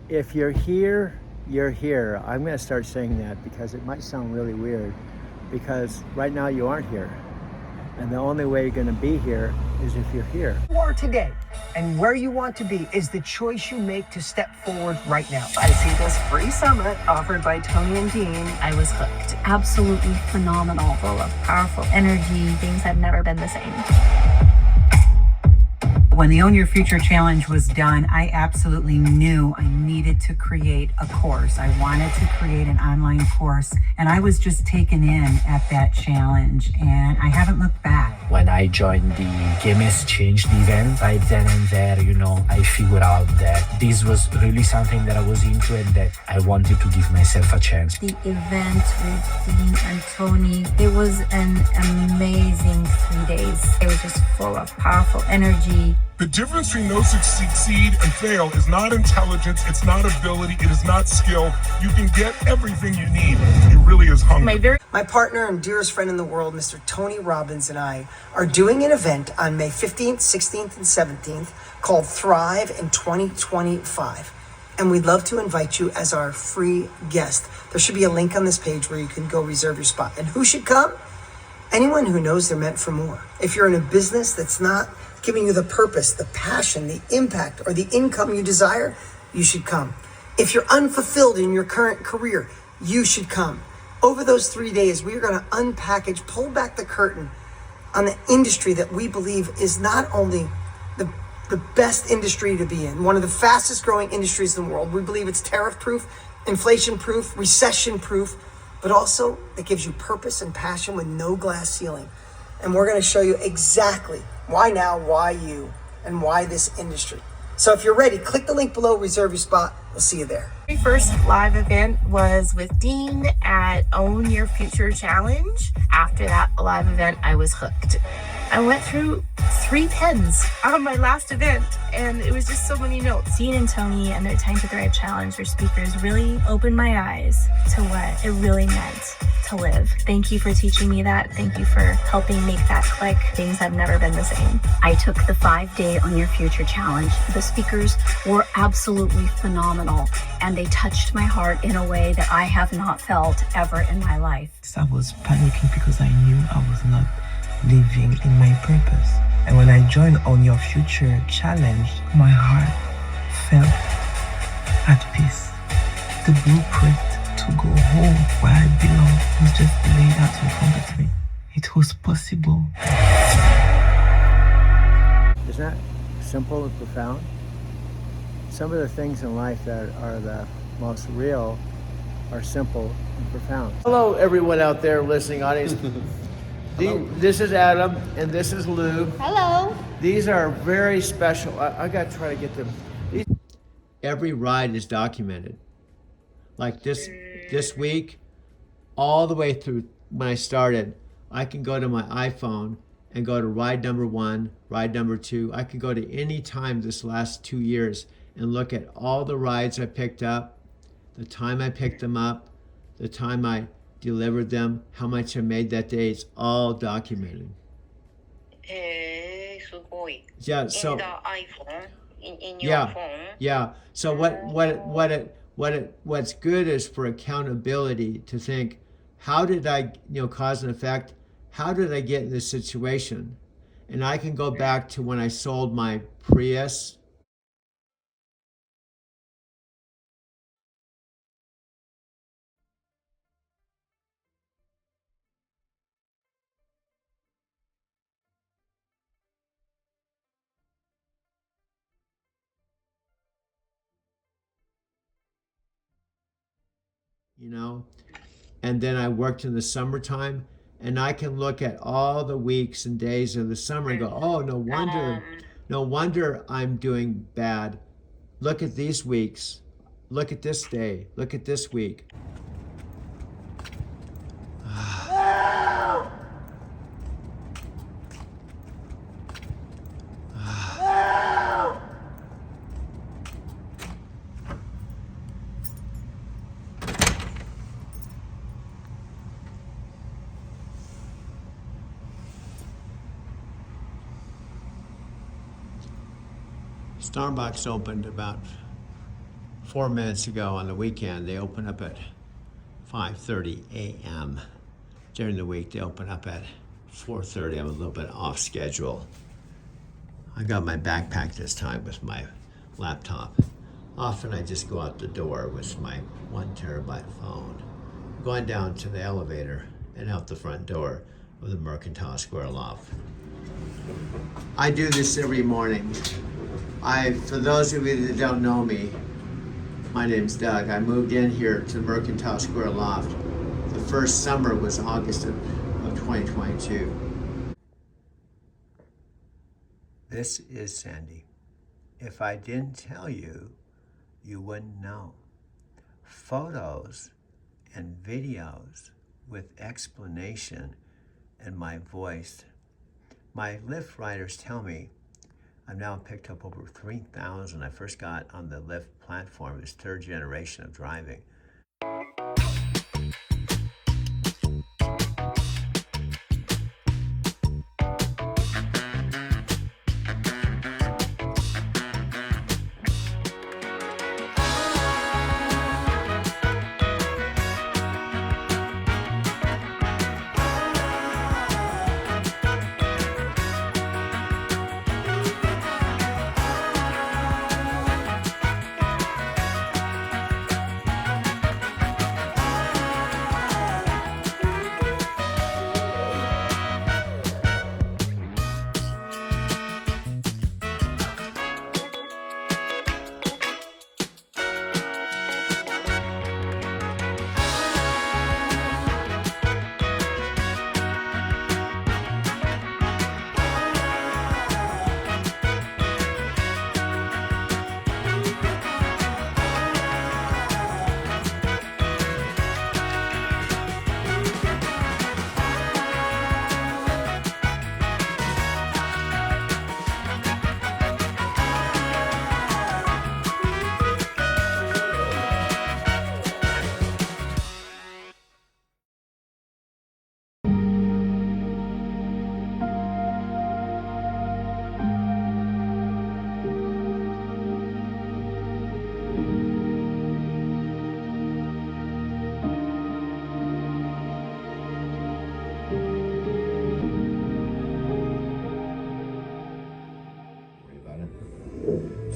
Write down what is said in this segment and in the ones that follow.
If you're here, you're here. I'm going to start saying that because it might sound really weird, because right now you aren't here. And the only way you're going to be here is if you're here. You are today, and where you want to be is the choice you make to step forward right now. I see this free summit offered by Tony and Dean. I was hooked. Absolutely phenomenal, full of powerful energy. Things have never been the same. When the Own Your Future Challenge was done, I absolutely knew I needed to create a course. I wanted to create an online course, and I was just taken in at that challenge, and I haven't looked back. When I joined the Game has Changed event, right then and there, I figured out that this was really something that I was into and that I wanted to give myself a chance. The event with Dean and Tony, it was an amazing 3 days. It was just full of powerful energy. The difference between those who succeed and fail is not intelligence, it's not ability, it is not skill. You can get everything you need. It really is hunger. My partner and dearest friend in the world, Mr. Tony Robbins, and I are doing an event on May 15th, 16th, and 17th called Thrive in 2025. And we'd love to invite you as our free guest. There should be a link on this page where you can go reserve your spot. And who should come? Anyone who knows they're meant for more. If you're in a business that's not giving you the purpose, the passion, the impact, or the income you desire, you should come. If you're unfulfilled in your current career, you should come. Over those 3 days, we are going to unpackage, pull back the curtain on the industry that we believe is not only the best industry to be in, one of the fastest growing industries in the world. We believe it's tariff proof, inflation proof, recession proof, but also it gives you purpose and passion with no glass ceiling. And we're going to show you exactly why now, why you, and why this industry. So if you're ready, click the link below, reserve your spot. We'll see you there. My first live event was with Dean at Own Your Future Challenge. After that live event, I was hooked. I went through 3 pens on my last event, and it was just so many notes. Dean and Tony and their Time to Thrive Challenge, their speakers, really opened my eyes to what it really meant to live. Thank you for teaching me that. Thank you for helping make that click. Things have never been the same. I took the 5-day Own Your Future Challenge. The speakers were absolutely phenomenal, and they touched my heart in a way that I have not felt ever in my life. I was panicking because I knew I was not living in my purpose. And when I joined Own Your Future Challenge, my heart felt at peace. The blueprint to go home where I belong was just laid out in front of me. It was possible. Isn't that simple and profound? Some of the things in life that are the most real are simple and profound. Hello, everyone out there listening, audience. This is Adam, and this is Lou. Hello. These are very special. I got to try to get them. Every ride is documented. Like this week, all the way through when I started, I can go to my iPhone and go to ride number 1, ride number 2. I could go to any time this last 2 years and look at all the rides I picked up, the time I picked them up, the time I delivered them, how much I made that day. It's all documented. Yeah, so in the iPhone, in your yeah, phone. yeah. So what's good is for accountability to think, how did I, cause and effect? How did I get in this situation? And I can go back to when I sold my Prius. And then I worked in the summertime, and I can look at all the weeks and days of the summer and go, oh, no wonder I'm doing bad. Look at these weeks. Look at this day. Look at this week. Starbucks opened about 4 minutes ago on the weekend. They open up at 5:30 a.m. During the week, they open up at 4:30. I'm a little bit off schedule. I got my backpack this time with my laptop. Often I just go out the door with my 1 terabyte phone, going down to the elevator and out the front door of the Mercantile Square Loft. I do this every morning. For those of you that don't know me, my name's Doug. I moved in here to Mercantile Square Loft. The first summer was August of 2022. This is Sandy. If I didn't tell you, you wouldn't know. Photos and videos with explanation and my voice. My Lyft riders tell me I've now picked up over 3,000. I first got on the Lyft platform. It was 3rd generation of driving.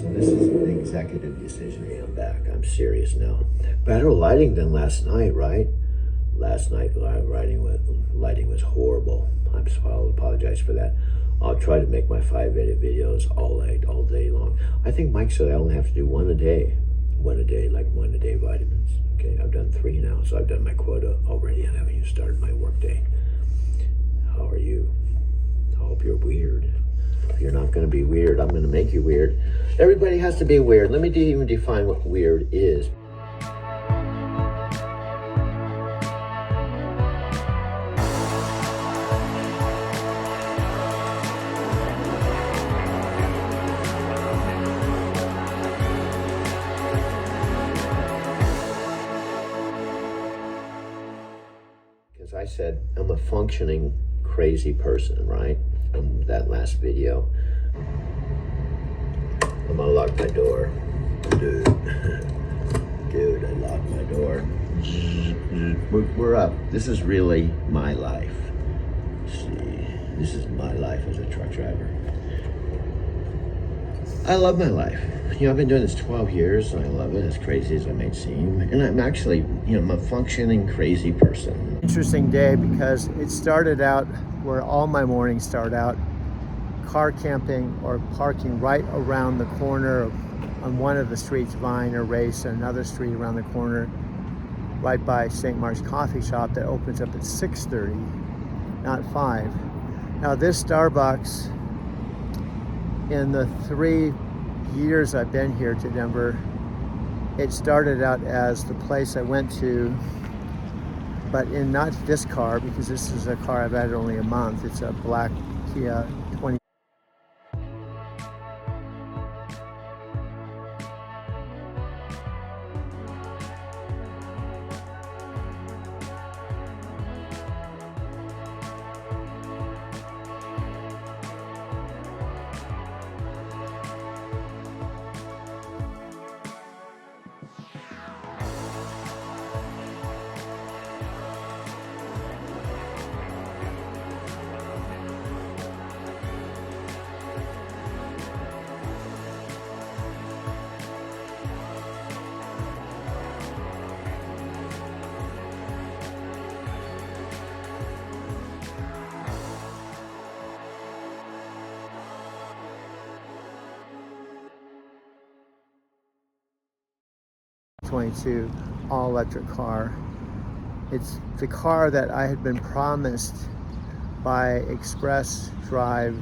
This is an executive decision. Hey, I'm back. I'm serious now. Better lighting than last night, right? Last night, lighting was horrible. I'll apologize for that. I'll try to make my 5-minute videos all day long. I think Mike said I only have to do one a day, like one a day vitamins. Okay, I've done 3 now, so I've done my quota already, and I haven't even started my work day. How are you? I hope you're weird. If you're not going to be weird, I'm going to make you weird. Everybody has to be weird. Let me even define what weird is. Because I said I'm a functioning crazy person, right? That last video. I'm gonna lock my door. Dude, I locked my door. We're up. This is really my life. See, this is my life as a truck driver. I love my life. You know, I've been doing this 12 years, and I love it, as crazy as it may seem. And I'm actually, I'm a functioning crazy person. Interesting day because it started out where all my mornings start out, car camping or parking right around the corner on one of the streets, Vine or Race, and another street around the corner, right by St. Mark's Coffee Shop that opens up at 6:30, not 5. Now this Starbucks, in the 3 years I've been here to Denver, it started out as the place I went to, but in not this car, because this is a car I've had only a month. It's a black Kia 20. 2022 all-electric car. It's the car that I had been promised by Express Drive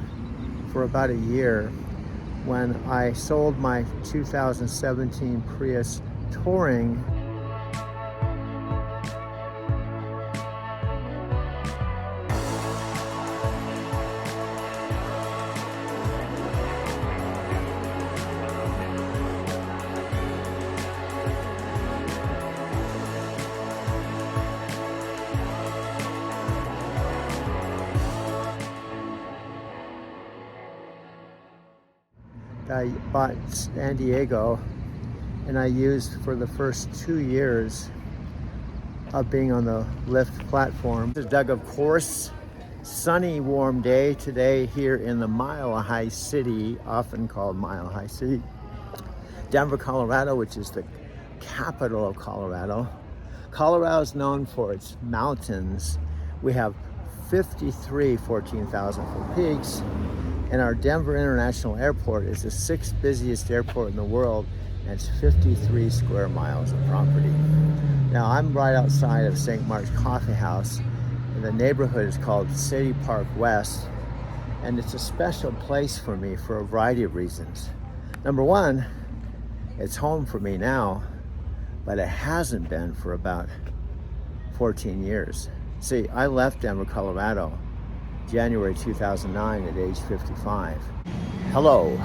for about a year when I sold my 2017 Prius Touring. I bought San Diego, and I used for the first 2 years of being on the Lyft platform. This is Doug, of course. Sunny, warm day today here in the Mile High City, often called Mile High City, Denver, Colorado, which is the capital of Colorado. Colorado is known for its mountains. We have 53 14,000-foot peaks. And our Denver International Airport is the 6th busiest airport in the world, and it's 53 square miles of property. Now, I'm right outside of St. Mark's Coffee House, and the neighborhood is called City Park West, and it's a special place for me for a variety of reasons. Number one, it's home for me now, but it hasn't been for about 14 years. See, I left Denver, Colorado, January 2009 at age 55. Hello.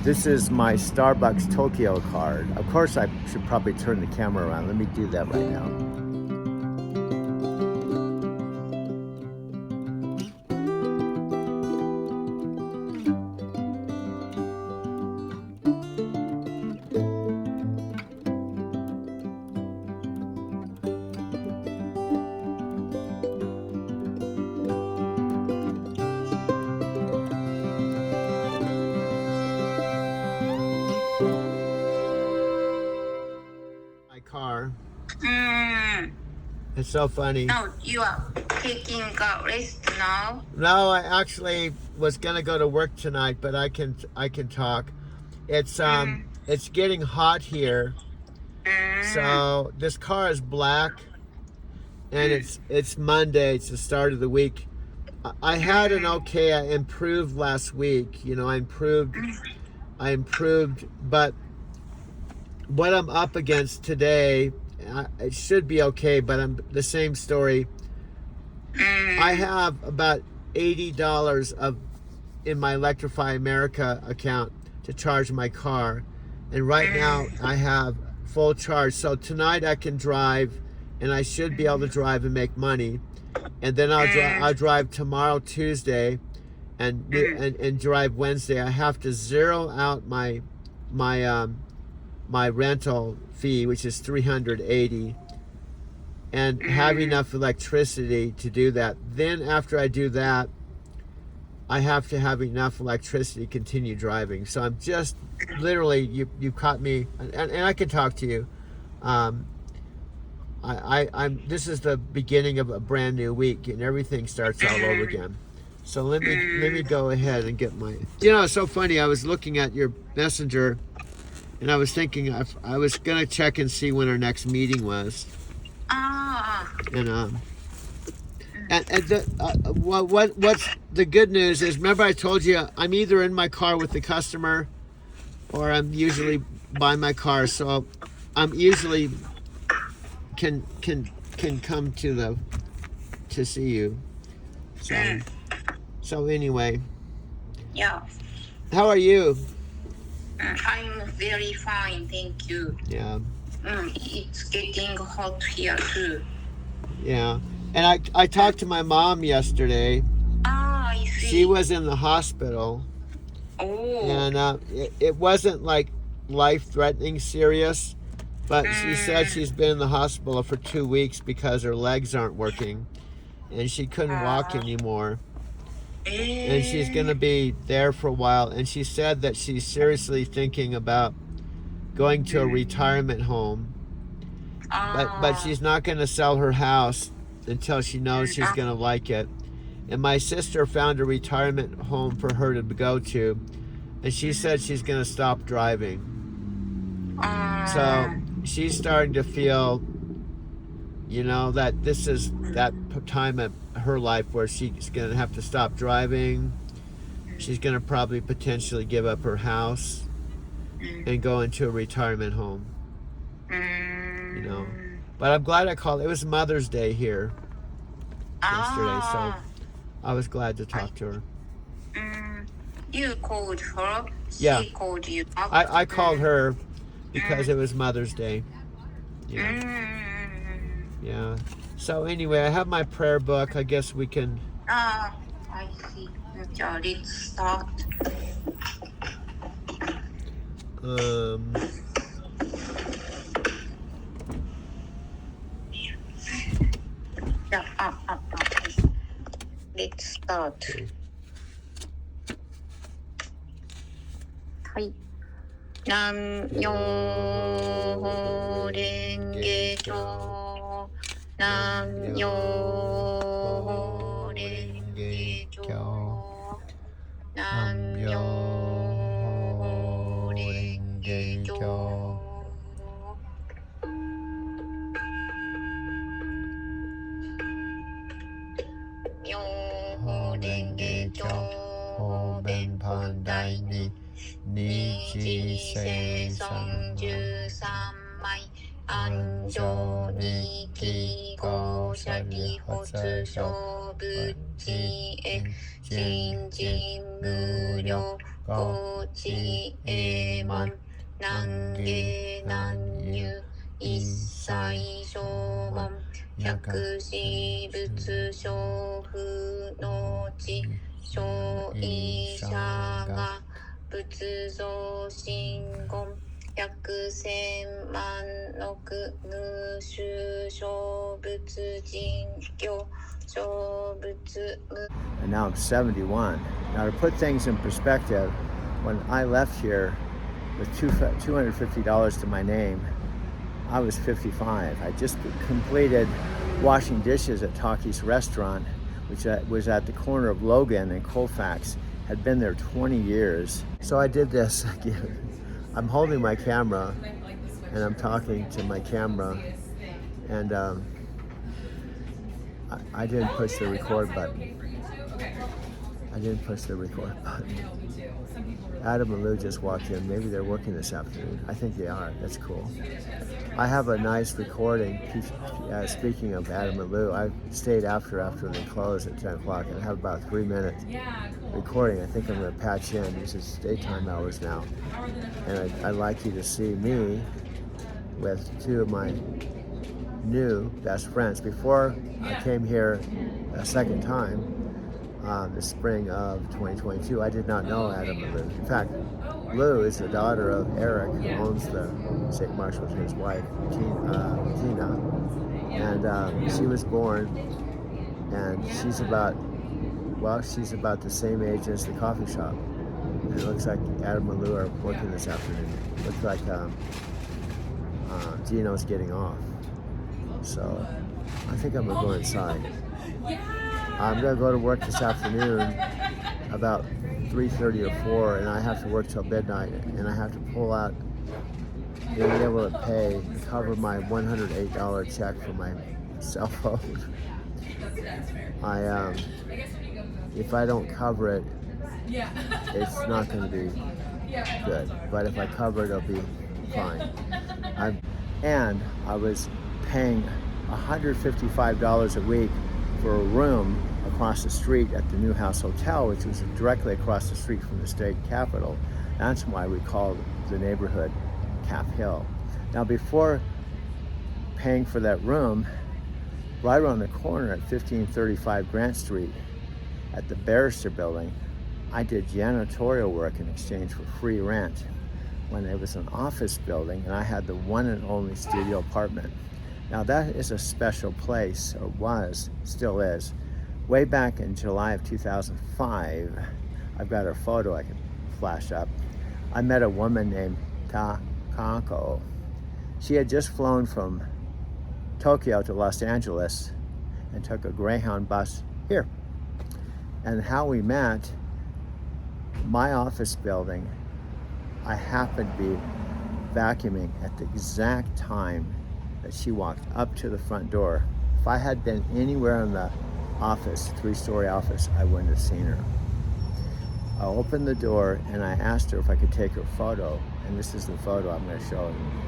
This is my Starbucks Tokyo card. Of course, I should probably turn the camera around. Let me do that right now. Car. It's so funny. No, you are taking a rest now. No, I actually was gonna go to work tonight, but I can talk. It's it's getting hot here. So this car is black, and it's Monday. It's the start of the week. I had an okay. I improved last week. You know, I improved, but what I'm up against today, it should be okay, but I'm the same story. I have about $80 in my Electrify America account to charge my car, and right now I have full charge. So tonight I can drive, and I should be able to drive and make money, and then I'll drive tomorrow, Tuesday, and drive Wednesday. I have to zero out my rental fee, which is $380, and have enough electricity to do that. Then after I do that, I have to have enough electricity to continue driving. So I'm just literally, you caught me, and I can talk to you. This is the beginning of a brand new week, and everything starts all over again. So let me go ahead and get my, you know, it's so funny. I was looking at your messenger, and I was thinking I was gonna check and see when our next meeting was. What's the good news is, remember I told you I'm either in my car with the customer, or I'm usually by my car. So I'm usually can come to see you. So anyway. Yeah. How are you? I'm very fine, thank you. Yeah. It's getting hot here too. Yeah. And I talked to my mom yesterday. I see. She was in the hospital. Oh. And it wasn't like life-threatening serious, but she said she's been in the hospital for 2 weeks because her legs aren't working, and she couldn't walk anymore. And she's going to be there for a while. And she said that she's seriously thinking about going to a retirement home. But she's not going to sell her house until she knows she's going to like it. And my sister found a retirement home for her to go to. And she said she's going to stop driving. So she's starting to feel, you know, that this is that time of her life where she's going to have to stop driving. She's going to probably potentially give up her house and go into a retirement home. You know, but I'm glad I called. It was Mother's Day here yesterday, so I was glad to talk to her. You called her. Yeah. She called you up. I called her because it was Mother's Day. Yeah. So anyway, I have my prayer book. I guess we can. I see. Yeah, let's start. Yeah, let's start. Okay. はい。南無蓮華経。南無蓮華経。南無蓮華経。妙蓮華経。方便盤大に。日世33枚安城に記号者理発小仏へ新人無料高知永満南下南入一切小門百死仏小不の地小医者が仏像神言百千万六無臭小仏人教小仏無 And now I'm 71. Now to put things in perspective, when I left here with $250 to my name, I was 55. I just completed washing dishes at Taki's restaurant, which was at the corner of Logan and Colfax. Had been there 20 years. So I did this. I'm holding my camera and I'm talking to my camera, and I didn't push the record button. I didn't push the record button. Adam and Lou just walked in. Maybe they're working this afternoon. I think they are. That's cool. I have a nice recording. Speaking of Adam and Lou, I stayed after they closed at 10 o'clock, and I have about 3 minutes recording. I think I'm going to patch in. This is daytime hours now. And I'd like you to see me with two of my new best friends. Before I came here a second time, the spring of 2022, I did not know Adam and Lou. In fact, Lou is the daughter of Eric, who owns the St. Marshall, with his wife, Tina. And she was born, and she's about the same age as the coffee shop. And it looks like Adam and Lou are working this afternoon. It looks like Gino's getting off. So I think I'm gonna go inside. I'm gonna go to work this afternoon about 3:30 or 4, and I have to work till midnight, and I have to pull out, be able to cover my $108 check for my cell phone. If I don't cover it, it's not gonna be good. But if I cover it, it'll be fine. I was paying $155 a week for a room across the street at the Newhouse Hotel, which was directly across the street from the state capitol. That's why we called the neighborhood Cap Hill. Now, before paying for that room, right around the corner at 1535 Grant Street at the Barrister Building, I did janitorial work in exchange for free rent when it was an office building, and I had the one and only studio apartment. Now that is a special place, or was, still is. Way back in July of 2005, I've got her photo I can flash up. I met a woman named Takako. She had just flown from Tokyo to Los Angeles and took a Greyhound bus here. And how we met, my office building, I happened to be vacuuming at the exact time that she walked up to the front door. If I had been anywhere in the office, 3-story office, I wouldn't have seen her. I opened the door and I asked her if I could take her photo, and this is the photo I'm going to show you.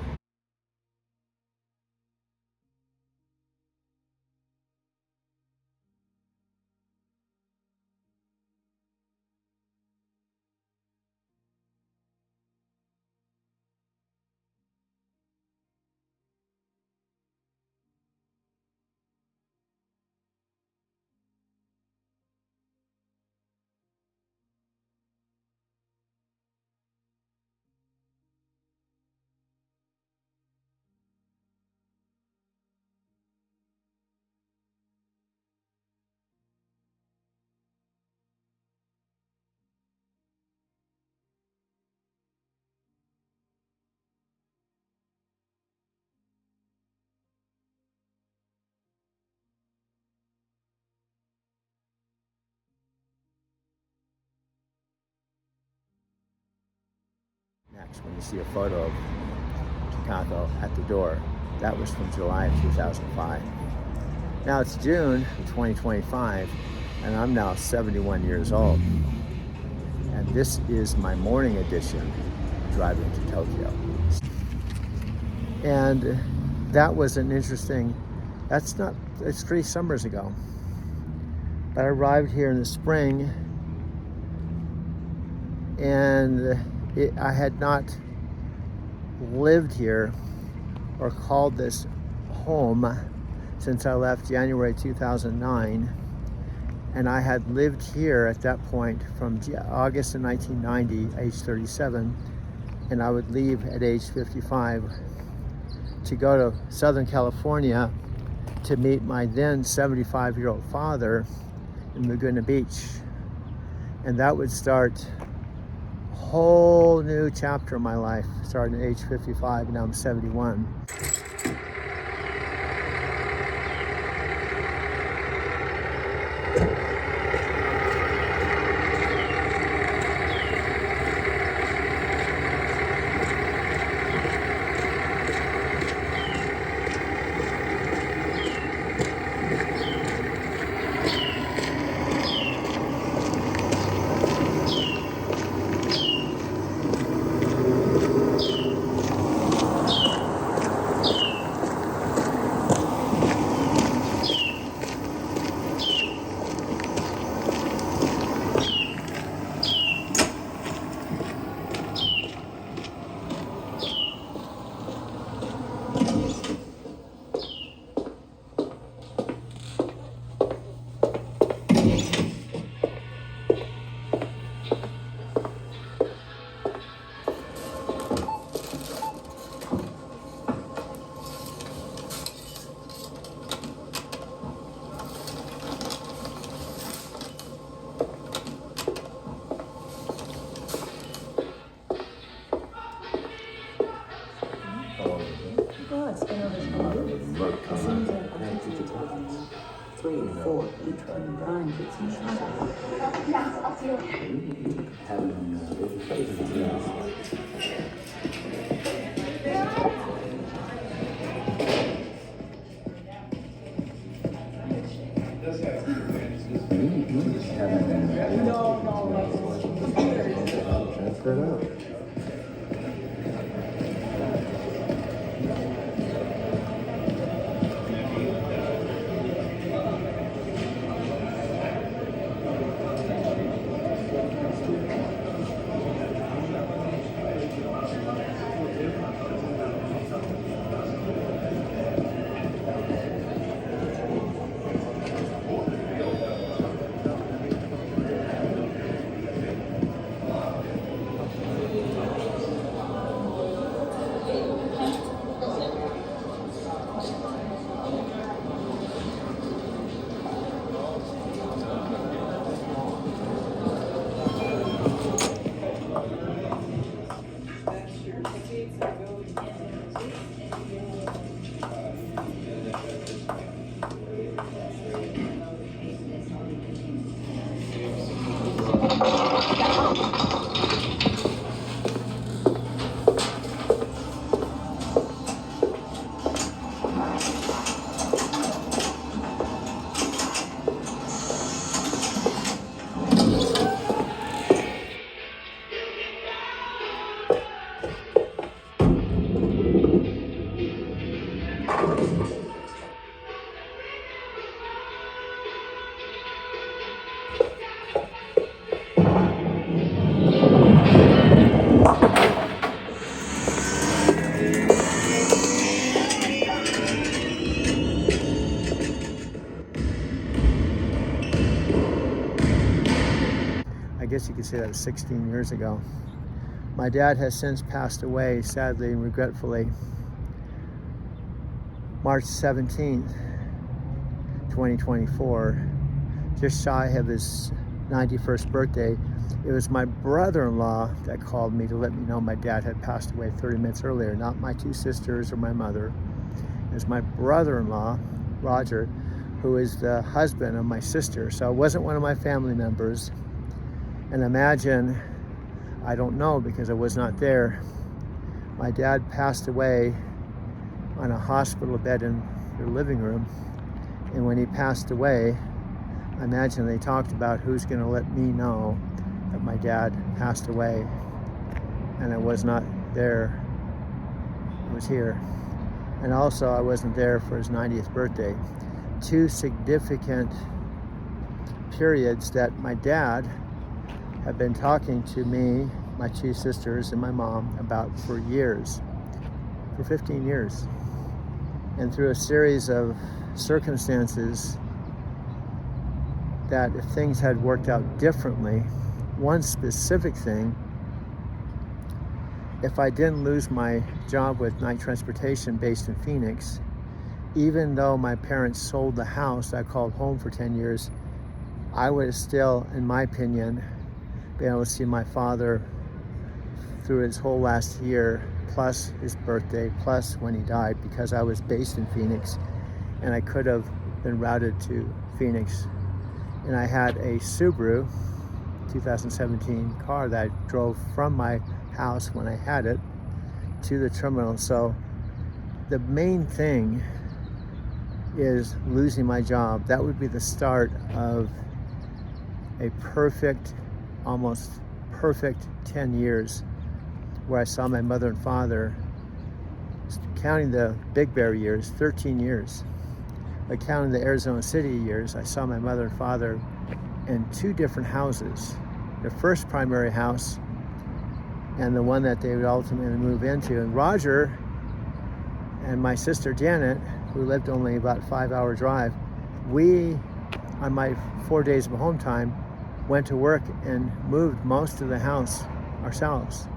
Next, when you see a photo of Chicago at the door, that was from July of 2005. Now it's June of 2025, and I'm now 71 years old. And this is my morning edition, driving to Tokyo. And that was an interesting, it's 3 summers ago. But I arrived here in the spring, and I had not lived here or called this home since I left January 2009, and I had lived here at that point from August of 1990, age 37, and I would leave at age 55 to go to Southern California to meet my then 75-year-old father in Laguna Beach, and that would start whole new chapter of my life, starting at age 55, and now I'm 71. could say that was 16 years ago. My dad has since passed away, sadly and regretfully, March 17th, 2024, just shy of his 91st birthday. It was my brother-in-law that called me to let me know my dad had passed away 30 minutes earlier, not my two sisters or my mother. It was my brother-in-law, Roger, who is the husband of my sister. So it wasn't one of my family members. And imagine, I don't know because I was not there, my dad passed away on a hospital bed in their living room. And when he passed away, I imagine they talked about who's going to let me know that my dad passed away. And I was not there. I was here. And also I wasn't there for his 90th birthday. Two significant periods that my dad had been talking to me, my two sisters, and my mom about for years, for 15 years. And through a series of circumstances that if things had worked out differently, one specific thing, if I didn't lose my job with Knight Transportation based in Phoenix, even though my parents sold the house I called home for 10 years, I would have still, in my opinion, been able to see my father through his whole last year, plus his birthday, plus when he died, because I was based in Phoenix and I could have been routed to Phoenix. And I had a Subaru 2017 car that I drove from my house when I had it to the terminal. So the main thing is losing my job. That would be the start of a perfect, almost perfect 10 years where I saw my mother and father, counting the Big Bear years, 13 years. But counting the Arizona City years, I saw my mother and father in two different houses. The first primary house and the one that they would ultimately move into. And Roger and my sister Janet, who lived only about a 5-hour drive, we, on my 4 days of home time, went to work and moved most of the house ourselves.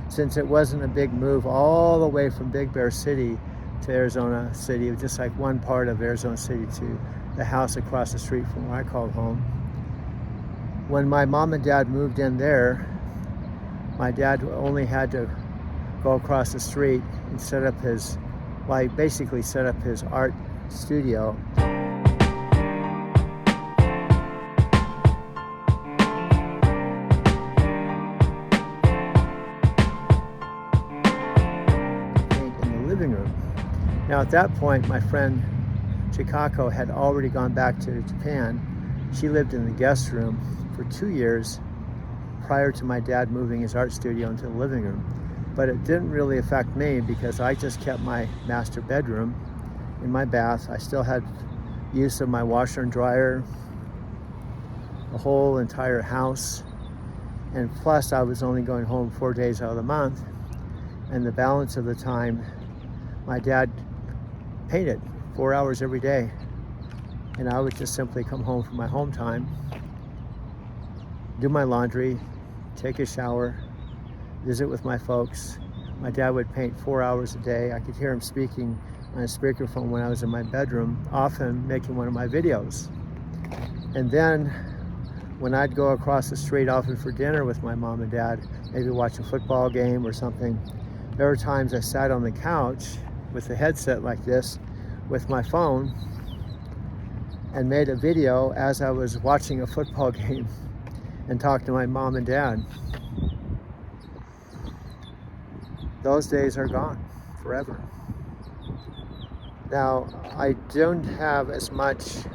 Since it wasn't a big move all the way from Big Bear City to Arizona City, it was just like one part of Arizona City to the house across the street from where I called home. When my mom and dad moved in there, my dad only had to go across the street and set up his, well, he basically set up his art studio. Now at that point, my friend Chikako had already gone back to Japan. She lived in the guest room for 2 years prior to my dad moving his art studio into the living room. But it didn't really affect me because I just kept my master bedroom in my bath. I still had use of my washer and dryer, the whole entire house. And plus I was only going home 4 days out of the month. And the balance of the time, my dad painted 4 hours every day. And I would just simply come home from my home time, do my laundry, take a shower, visit with my folks. My dad would paint 4 hours a day. I could hear him speaking on a speakerphone when I was in my bedroom, often making one of my videos. And then when I'd go across the street often for dinner with my mom and dad, maybe watch a football game or something, there were times I sat on the couch with a headset like this with my phone and made a video as I was watching a football game and talked to my mom and dad. Those days are gone forever. Now, I don't have as much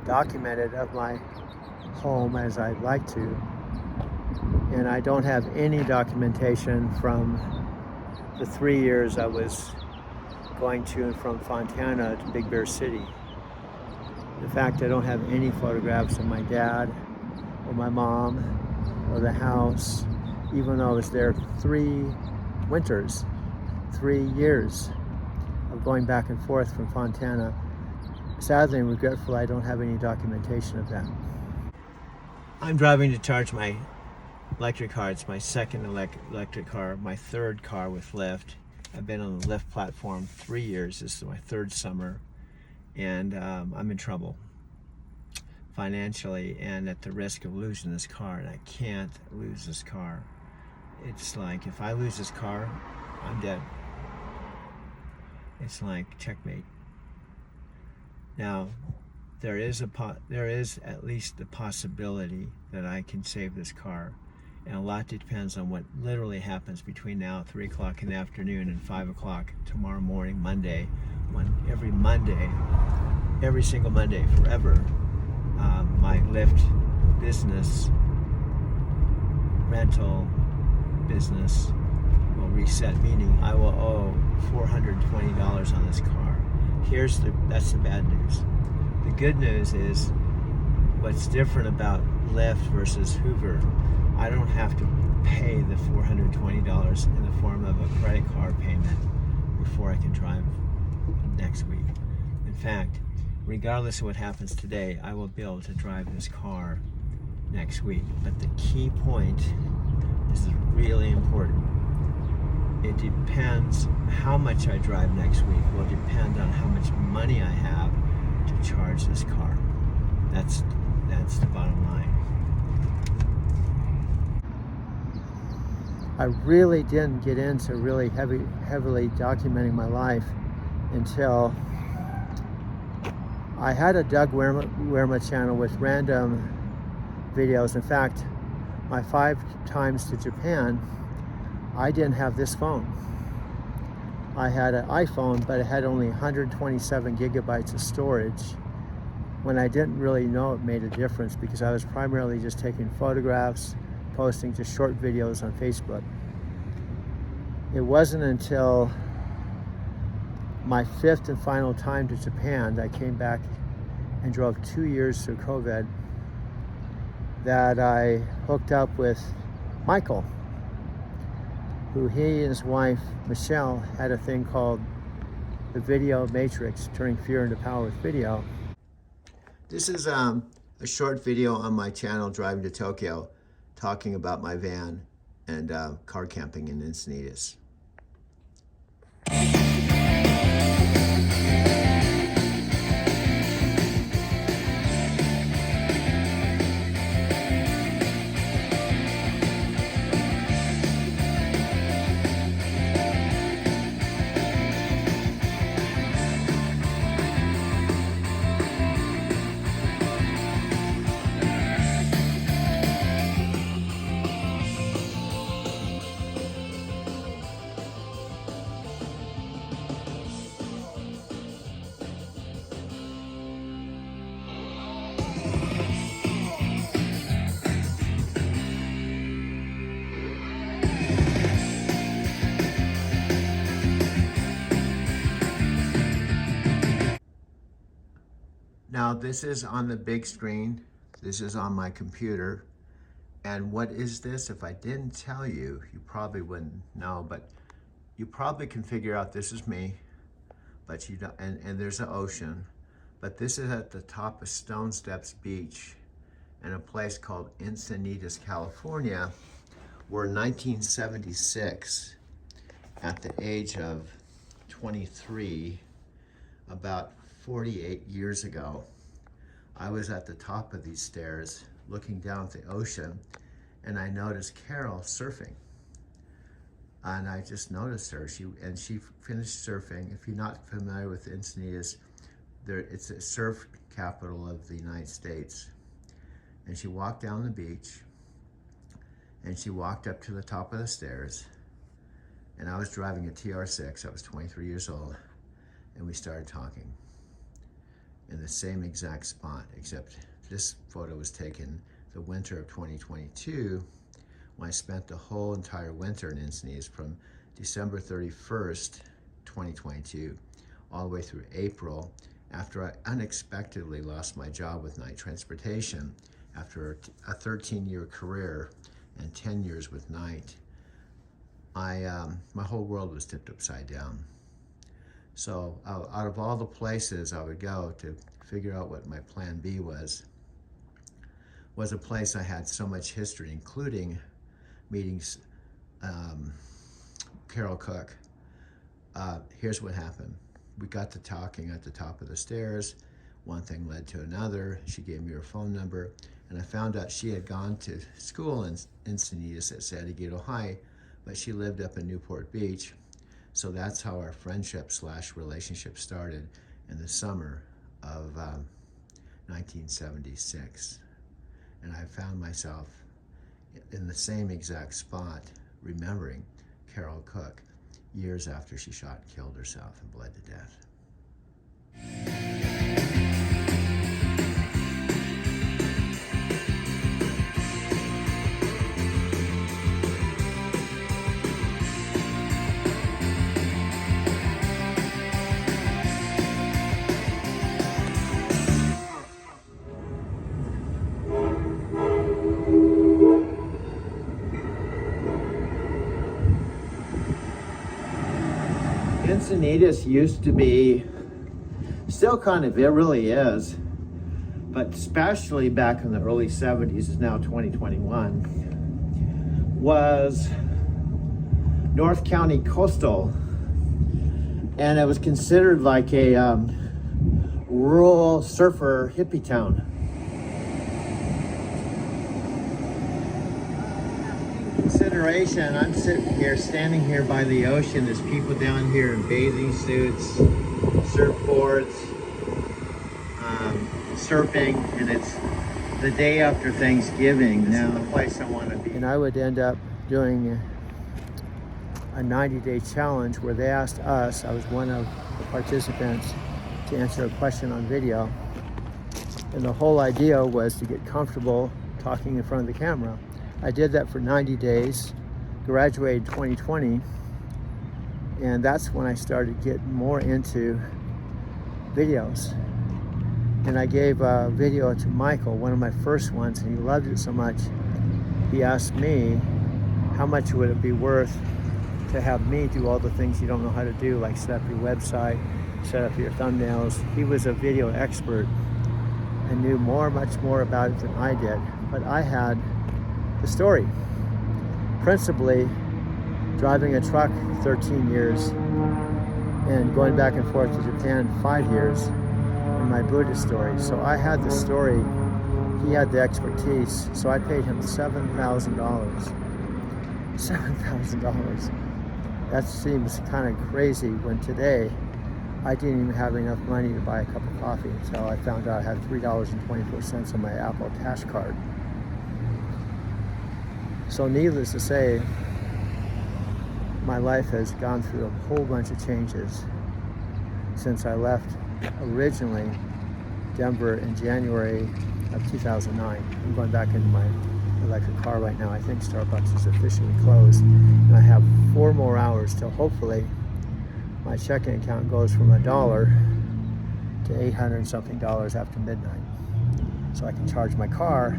documented of my home as I'd like to, and I don't have any documentation from the 3 years I was going to and from Fontana to Big Bear City. In fact, I don't have any photographs of my dad or my mom or the house, even though I was there 3 winters, 3 years of going back and forth from Fontana. Sadly and regretfully, I don't have any documentation of that. I'm driving to charge my electric car. It's my second electric car, my third car with Lyft. I've been on the Lyft platform 3 years. This is my third summer, and I'm in trouble financially and at the risk of losing this car, and I can't lose this car. It's like if I lose this car, I'm dead. It's like checkmate. Now, there is at least the possibility that I can save this car, and a lot depends on what literally happens between now 3 o'clock in the afternoon and 5 o'clock tomorrow morning, Monday. Every single Monday forever, my Lyft business, rental business will reset, meaning I will owe $420 on this car. That's the bad news. The good news is what's different about Lyft versus Hoover. I don't have to pay the $420 in the form of a credit card payment before I can drive next week. In fact, regardless of what happens today, I will be able to drive this car next week. But the key point, this is really important, it depends how much I drive next week will depend on how much money I have to charge this car. That's the bottom line. I really didn't get into really heavily documenting my life until I had a Doug Werma channel with random videos. In fact, my 5 times to Japan, I didn't have this phone. I had an iPhone, but it had only 127 gigabytes of storage, when I didn't really know it made a difference because I was primarily just taking photographs, posting just short videos on Facebook. It wasn't until my 5th and final time to Japan that I came back and drove 2 years through COVID that I hooked up with Michael, who he and his wife, Michelle, had a thing called the Video Matrix, Turning Fear into Power with Video. This is a short video on my channel, Driving to Tokyo, talking about my van and car camping in Encinitas. Now this is on the big screen. This is on my computer. And what is this? If I didn't tell you, you probably wouldn't know, but you probably can figure out this is me, but you don't, and there's an ocean. But this is at the top of Stone Steps Beach in a place called Encinitas, California, where in 1976, at the age of 23, about 48 years ago, I was at the top of these stairs looking down at the ocean, and I noticed Carol surfing. And I just noticed her. She finished surfing. If you're not familiar with Encinitas, it's a surf capital of the United States. And she walked down the beach, and she walked up to the top of the stairs, and I was driving a TR6. I was 23 years old, and we started talking in the same exact spot, except this photo was taken the winter of 2022, when I spent the whole entire winter in Encinitas from December 31st, 2022, all the way through April, after I unexpectedly lost my job with Knight Transportation after a 13-year career and 10 years with Knight. My whole world was tipped upside down. So out of all the places I would go to figure out what my plan B was a place I had so much history, including meeting Carol Cook. Here's what happened. We got to talking at the top of the stairs. One thing led to another. She gave me her phone number, and I found out she had gone to school in Encinitas at San Diego High, but she lived up in Newport Beach. So that's how our friendship / relationship started in the summer of 1976. And I found myself in the same exact spot, remembering Carol Cook years after she shot and killed herself and bled to death. Encinitas used to be, still kind of, it really is, but especially back in the early 70s, is now 2021, was North County coastal, and it was considered like a rural surfer hippie town. Consideration, I'm standing here by the ocean. There's people down here in bathing suits, surfboards, surfing, and it's the day after Thanksgiving. Now, the place I want to be. And I would end up doing a 90-day challenge where they asked us, I was one of the participants, to answer a question on video. And the whole idea was to get comfortable talking in front of the camera. I did that for 90 days, graduated 2020, and that's when I started getting more into videos. And I gave a video to Michael, one of my first ones, and he loved it so much, he asked me, how much would it be worth to have me do all the things you don't know how to do, like set up your website, set up your thumbnails. He was a video expert and knew much more about it than I did, but I had the story. Principally, driving a truck 13 years and going back and forth to Japan 5 years in my Buddhist story. So I had the story, he had the expertise, so I paid him $7,000. $7,000. That seems kind of crazy when today I didn't even have enough money to buy a cup of coffee until I found out I had $3.24 on my Apple Cash card. So needless to say, my life has gone through a whole bunch of changes since I left originally Denver in January of 2009. I'm going back into my electric car right now. I think Starbucks is officially closed. And I have 4 more hours till hopefully my checking account goes from $1 to $800 and something after midnight. So I can charge my car,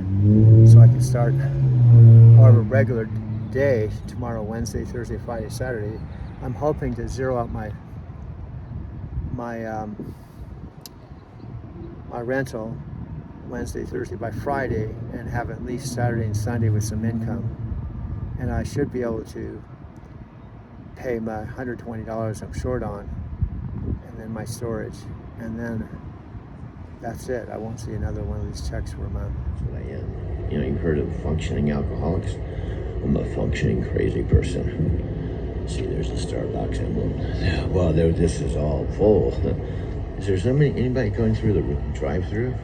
so I can start more of a regular day tomorrow, Wednesday, Thursday, Friday, Saturday. I'm hoping to zero out my rental Wednesday, Thursday by Friday, and have at least Saturday and Sunday with some income. And I should be able to pay my $120 I'm short on, and then my storage, and then that's it. I won't see another one of these checks for a month. That's what I am. You know, you've heard of functioning alcoholics. I'm a functioning crazy person. See, there's the Starbucks emblem. Well, this is all full. Is there anybody going through the drive-through?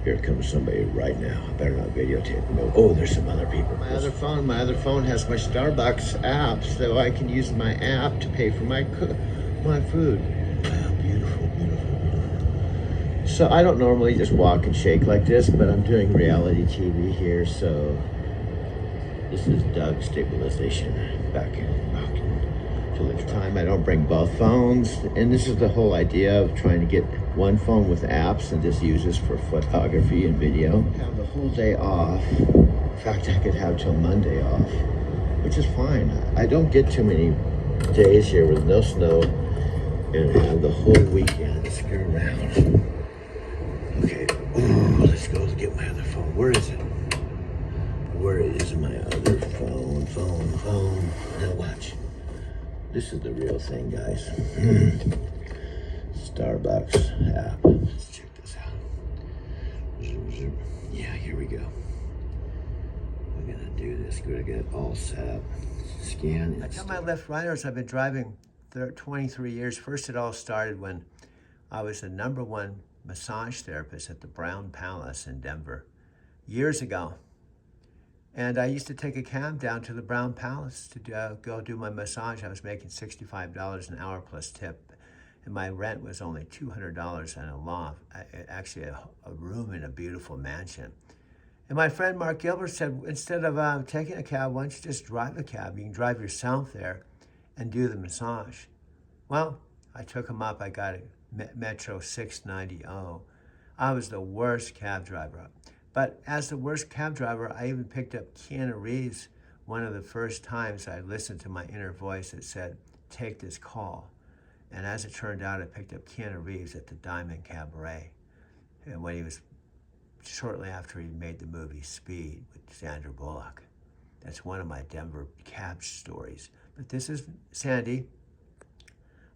Here comes somebody right now. I better not videotape them. Oh, there's some other people. My other phone has my Starbucks app, so I can use my app to pay for my food. Wow, beautiful, beautiful, beautiful. So I don't normally just walk and shake like this, but I'm doing reality TV here, so this is Doug Stabilization back till the time. I don't bring both phones, and this is the whole idea of trying to get one phone with apps and just use this for photography and video. Have the whole day off. In fact, I could have till Monday off, which is fine. I don't get too many days here with no snow, and have the whole weekend to screw around. Okay, ooh, let's go get my other phone. Where is it? Where is my other phone? Now watch. This is the real thing, guys. Starbucks app. Let's check this out. Yeah, here we go. We're gonna do this. We're gonna get it all set up. Scan. I tell my Lyft riders I've been driving 23 years. First, it all started when I was the #1 massage therapist at the Brown Palace in Denver years ago. And I used to take a cab down to the Brown Palace to go do my massage. I was making $65 an hour plus tip. And my rent was only $200 and a loft, actually a room in a beautiful mansion. And my friend Mark Gilbert said, instead of taking a cab, why don't you just drive a cab? You can drive yourself there and do the massage. Well, I took him up. I got a Metro 690O. I was the worst cab driver. But as the worst cab driver, I even picked up Keanu Reeves one of the first times I listened to my inner voice that said, take this call. And as it turned out, I picked up Keanu Reeves at the Diamond Cabaret. And when he was, shortly after he made the movie Speed with Sandra Bullock. That's one of my Denver cab stories. But this is Sandy.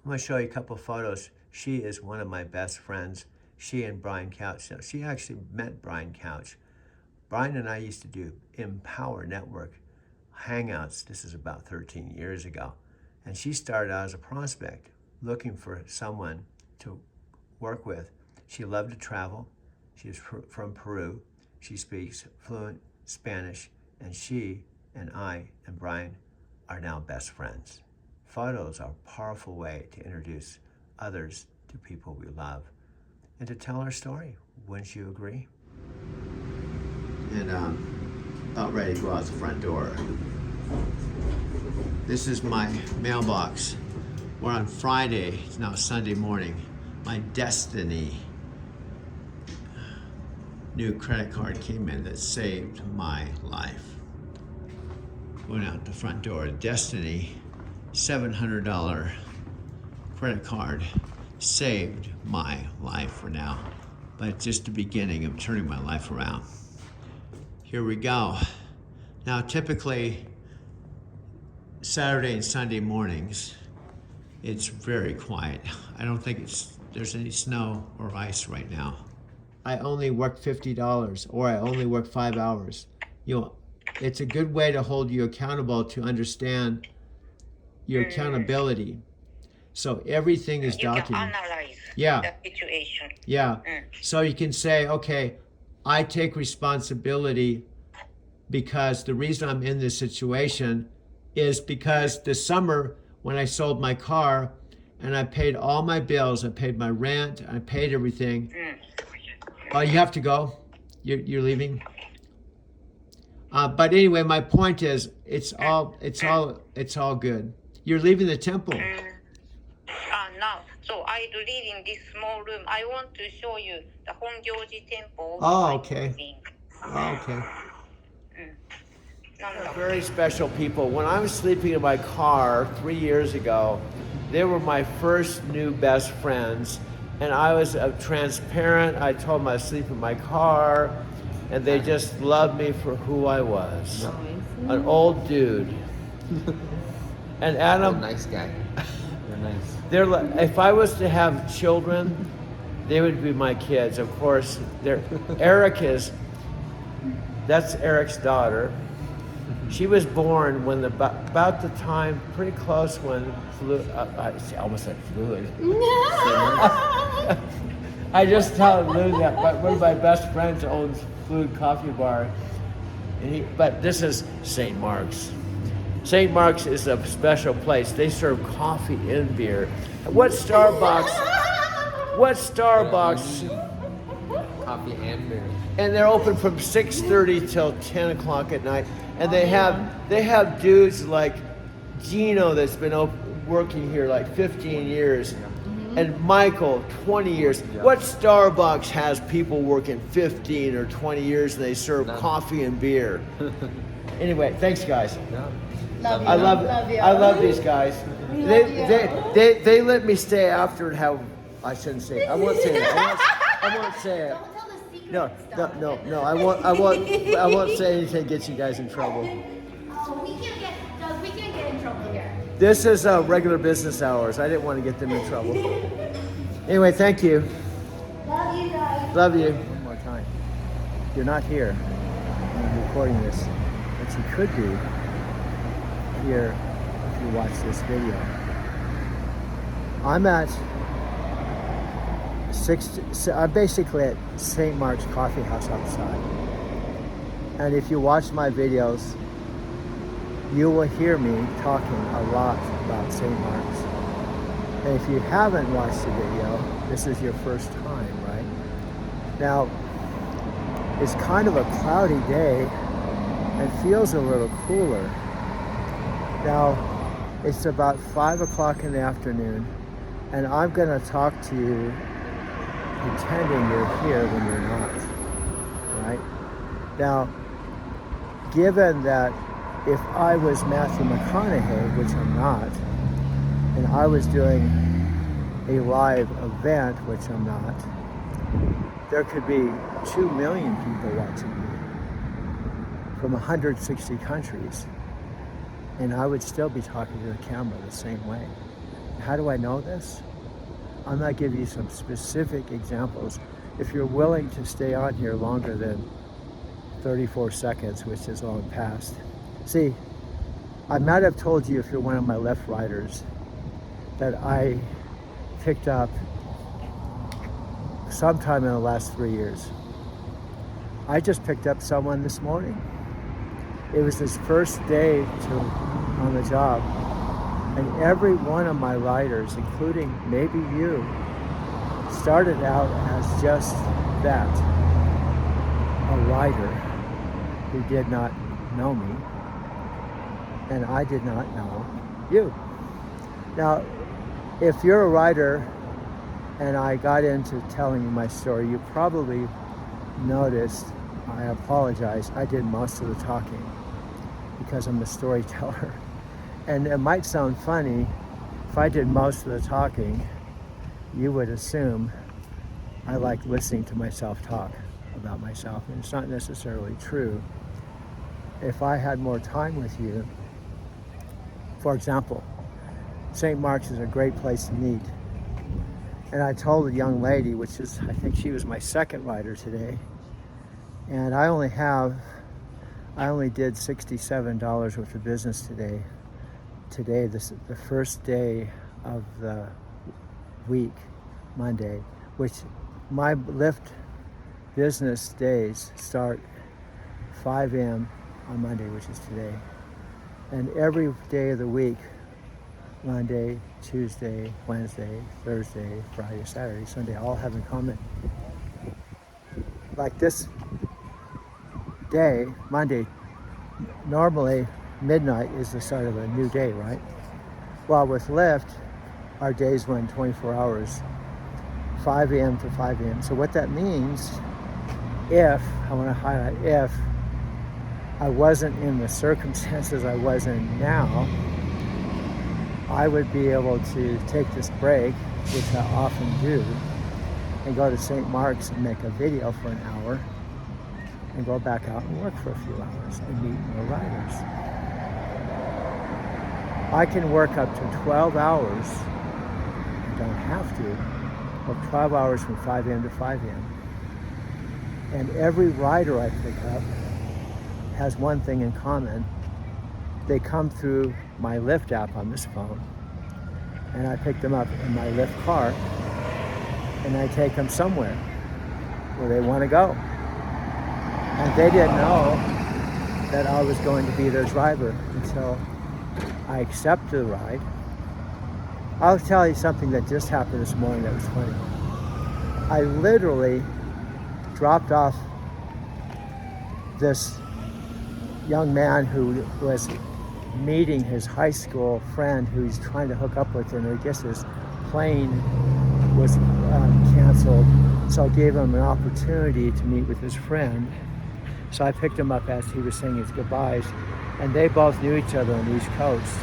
I'm gonna show you a couple photos. She is one of my best friends. She and Brian Couch. She actually met Brian Couch. Brian and I used to do Empower Network hangouts. This is about 13 years ago. And she started out as a prospect, looking for someone to work with. She loved to travel. She is from Peru. She speaks fluent Spanish, and she and I and Brian are now best friends. Photos are a powerful way to introduce others to people we love and to tell our story. Wouldn't you agree? And about ready to go out the front door. This is my mailbox. We're on Friday, it's now Sunday morning. My Destiny new credit card came in that saved my life. Went out the front door. Destiny, $700 credit card, saved my life for now. But it's just the beginning of turning my life around. Here we go. Now, typically, Saturday and Sunday mornings, it's very quiet. I don't think there's any snow or ice right now. I only work $50 or I only work 5 hours. You know, it's a good way to hold you accountable to understand your accountability. So everything is documented. Analyze the situation. Yeah. So you can say, okay, I take responsibility because the reason I'm in this situation is because this summer when I sold my car and I paid all my bills, I paid my rent, I paid everything. Oh, you have to go? You're leaving? But anyway, my point is, it's all good. You're leaving the temple. No, So I live in this small room. I want to show you the Hongyoji Temple. Oh, okay. Oh, okay. Very special people. When I was sleeping in my car 3 years ago, they were my first new best friends. And I was transparent. I told them I sleep in my car. And they just loved me for who I was. An old dude. And Adam. Nice guy. They're nice. They're like, if I was to have children, they would be my kids. Of course, that's Eric's daughter. She was born when about the time, pretty close when I almost said fluid. I just told Lou that one of my best friends owns Fluid Coffee Bar, but this is St. Mark's. St. Mark's is a special place. They serve coffee and beer. What Starbucks? Coffee and beer. And they're open from 6:30 till 10 o'clock at night. And they have dudes like Gino that's been working here like 15 years. And Michael, 20 years. What Starbucks has people working 15 or 20 years and they serve coffee and beer? Anyway, thanks guys. I love these guys. They let me stay after and have. I shouldn't say it. I won't say it. I won't say it. No. I won't say anything that gets you guys in trouble. We can't get in trouble here. This is regular business hours. I didn't want to get them in trouble. Anyway, thank you. Love you guys. Love you. One more time. You're not here. I'm recording this, but you could be here if you watch this video. I'm basically at St. Mark's Coffee House outside. And if you watch my videos, you will hear me talking a lot about St. Mark's. And if you haven't watched the video, this is your first time, right? Now, it's kind of a cloudy day and feels a little cooler. Now, it's about 5 o'clock in the afternoon, and I'm gonna talk to you pretending you're here when you're not, right? Now, given that if I was Matthew McConaughey, which I'm not, and I was doing a live event, which I'm not, there could be 2 million people watching me from 160 countries, and I would still be talking to the camera the same way. How do I know this? I'm not giving you some specific examples. If you're willing to stay on here longer than 34 seconds, which is long past. See, I might have told you if you're one of my left riders that I picked up sometime in the last 3 years. I just picked up someone this morning. It was his first day on the job. And every one of my riders, including maybe you, started out as just that, a rider who did not know me, and I did not know you. Now, if you're a rider and I got into telling you my story, you probably noticed, I apologize, I did most of the talking because I'm a storyteller. And it might sound funny, if I did most of the talking, you would assume I like listening to myself talk about myself, and it's not necessarily true. If I had more time with you, for example, St. Mark's is a great place to meet. And I told a young lady, which is, I think she was my second rider today, and I only did $67 worth of business today. Today, this is the first day of the week, Monday, which my Lyft business days start 5 a.m. on Monday, which is today. And every day of the week, Monday, Tuesday, Wednesday, Thursday, Friday, Saturday, Sunday, all have in common. Like this day, Monday, normally midnight is the start of a new day, right? Well, with Lyft, our days run 24 hours, 5 a.m. to 5 a.m. So what that means, if, I want to highlight, if I wasn't in the circumstances I was in now, I would be able to take this break, which I often do, and go to St. Mark's and make a video for an hour and go back out and work for a few hours and meet more riders. I can work up to 12 hours, I don't have to, or 12 hours from 5 a.m. to 5 a.m. And every rider I pick up has one thing in common. They come through my Lyft app on this phone, and I pick them up in my Lyft car, and I take them somewhere where they want to go. And they didn't know that I was going to be their driver until I accepted the ride. I'll tell you something that just happened this morning that was funny. I literally dropped off this young man who was meeting his high school friend who he's trying to hook up with, and I guess his plane was canceled, so I gave him an opportunity to meet with his friend. So I picked him up as he was saying his goodbyes, and they both knew each other on the East Coast.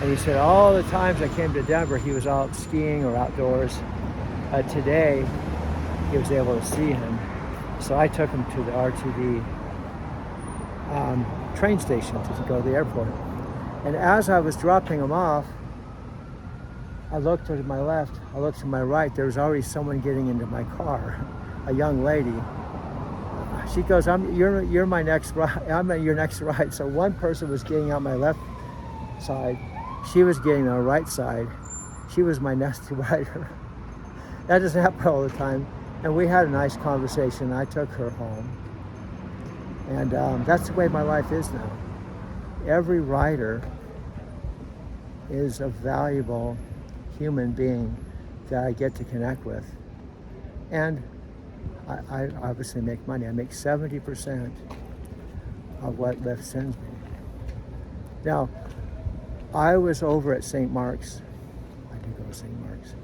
And he said all the times I came to Denver, he was out skiing or outdoors. Today, he was able to see him. So I took him to the RTD train station to go to the airport. And as I was dropping him off, I looked to my left, I looked to my right, there was already someone getting into my car, a young lady. She goes, you're my next ride, I'm at your next ride. So one person was getting out my left side, she was getting on the right side. She was my next rider. That doesn't happen all the time. And we had a nice conversation. I took her home. And that's the way my life is now. Every rider is a valuable human being that I get to connect with. And I obviously make money. I make 70% of what Lyft sends me. Now, I was over at St. Mark's. I did go to St. Mark's.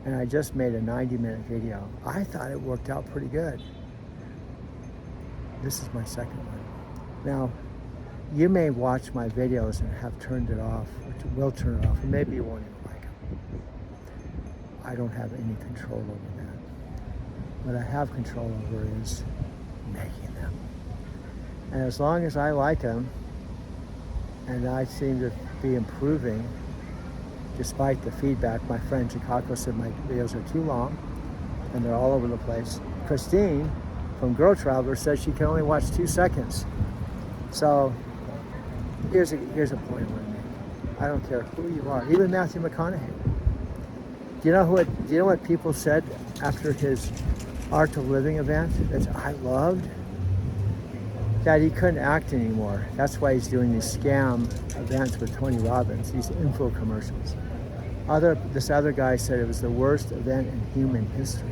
And I just made a 90-minute video. I thought it worked out pretty good. This is my second one. Now, you may watch my videos and have turned it off, or will turn it off, or maybe you won't even like them. I don't have any control over that. What I have control over is making them. And as long as I like them, and I seem to be improving, despite the feedback, my friend Chicago said my videos are too long, and they're all over the place. Christine from Girl Traveler says she can only watch 2 seconds. So here's a point I want to make. I don't care who you are, even Matthew McConaughey. Do you know what people said after his Art of Living event that I loved? That he couldn't act anymore. That's why he's doing these scam events with Tony Robbins, these info commercials. This other guy said it was the worst event in human history.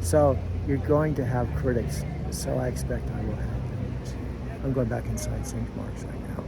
So you're going to have critics, so I expect I will have them. I'm going back inside St. Mark's right now.